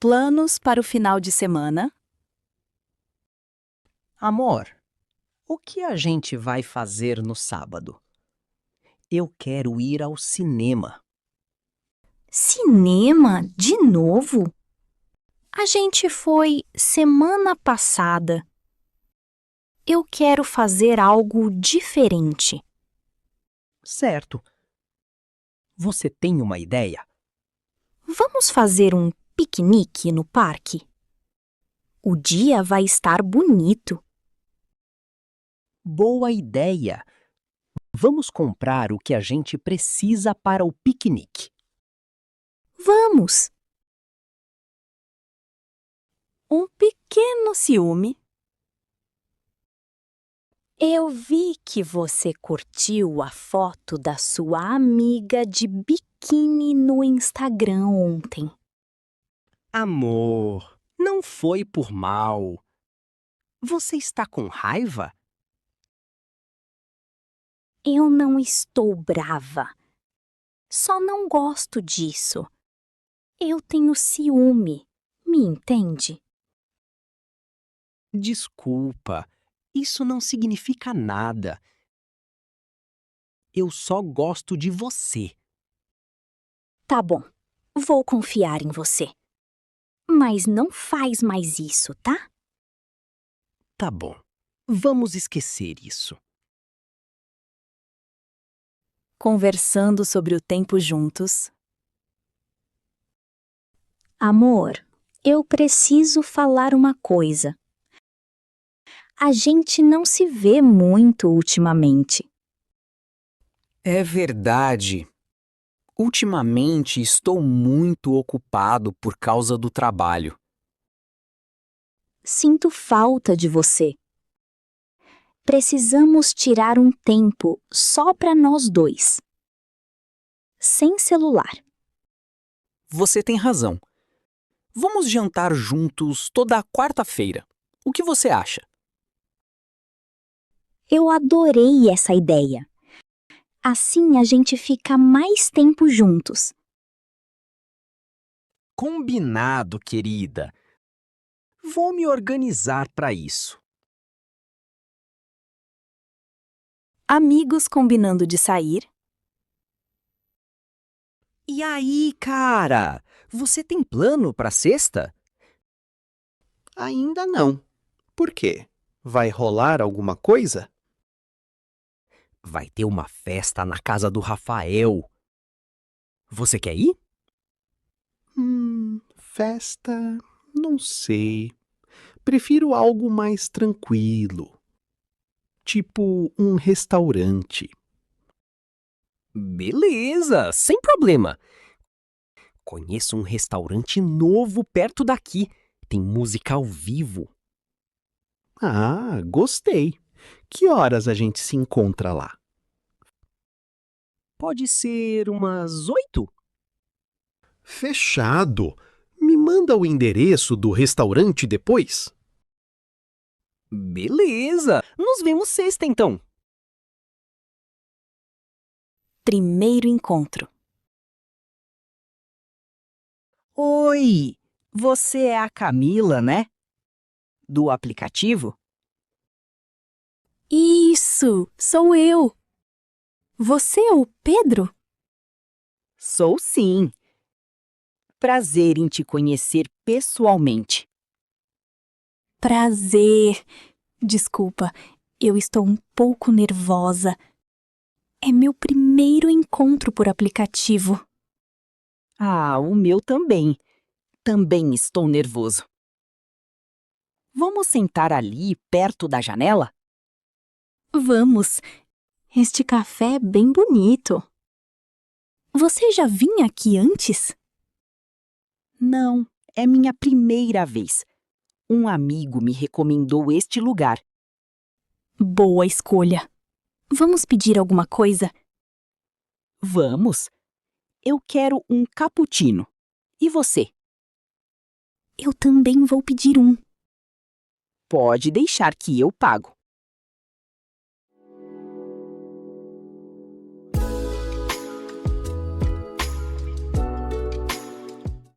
Planos para o final de semana? Amor, o que a gente vai fazer no sábado? Eu quero ir ao cinema. Cinema? De novo? A gente foi semana passada. Eu quero fazer algo diferente. Certo. Você tem uma ideia? Vamos fazer um piquenique no parque? O dia vai estar bonito. Boa ideia! Vamos comprar o que a gente precisa para o piquenique. Vamos! Um pequeno ciúme. Eu vi que você curtiu a foto da sua amiga de biquíni no Instagram ontem. Amor, não foi por mal. Você está com raiva? Eu não estou brava. Só não gosto disso. Eu tenho ciúme, me entende? Desculpa, isso não significa nada. Eu só gosto de você. Tá bom, vou confiar em você. Mas não faz mais isso, tá? Tá bom, vamos esquecer isso. Conversando sobre o tempo juntos. Amor, eu preciso falar uma coisa. A gente não se vê muito ultimamente. É verdade. Ultimamente estou muito ocupado por causa do trabalho. Sinto falta de você. Precisamos tirar um tempo só para nós dois. Sem celular. Você tem razão. Vamos jantar juntos toda quarta-feira. O que você acha? Eu adorei essa ideia. Assim a gente fica mais tempo juntos. Combinado, querida. Vou me organizar para isso. Amigos combinando de sair. E aí, cara? Você tem plano para sexta? Ainda não. Por quê? Vai rolar alguma coisa? Vai ter uma festa na casa do Rafael. Você quer ir? Festa? Não sei. Prefiro algo mais tranquilo. Tipo um restaurante. Beleza, sem problema. Conheço um restaurante novo perto daqui. Tem música ao vivo. Ah, gostei. Que horas a gente se encontra lá? Pode ser umas 8? Fechado. Me manda o endereço do restaurante depois? Beleza, nos vemos sexta então. Primeiro encontro. Oi, você é a Camila, né? Do aplicativo? Isso, sou eu. Você é o Pedro? Sou sim. Prazer em te conhecer pessoalmente. Prazer. Desculpa, eu estou um pouco nervosa. É meu primeiro encontro por aplicativo. Ah, o meu também. Também estou nervoso. Vamos sentar ali, perto da janela? Vamos. Este café é bem bonito. Você já vinha aqui antes? Não, é minha primeira vez. Um amigo me recomendou este lugar. Boa escolha. Vamos pedir alguma coisa? Vamos. Eu quero um cappuccino. E você? Eu também vou pedir um. Pode deixar que eu pago.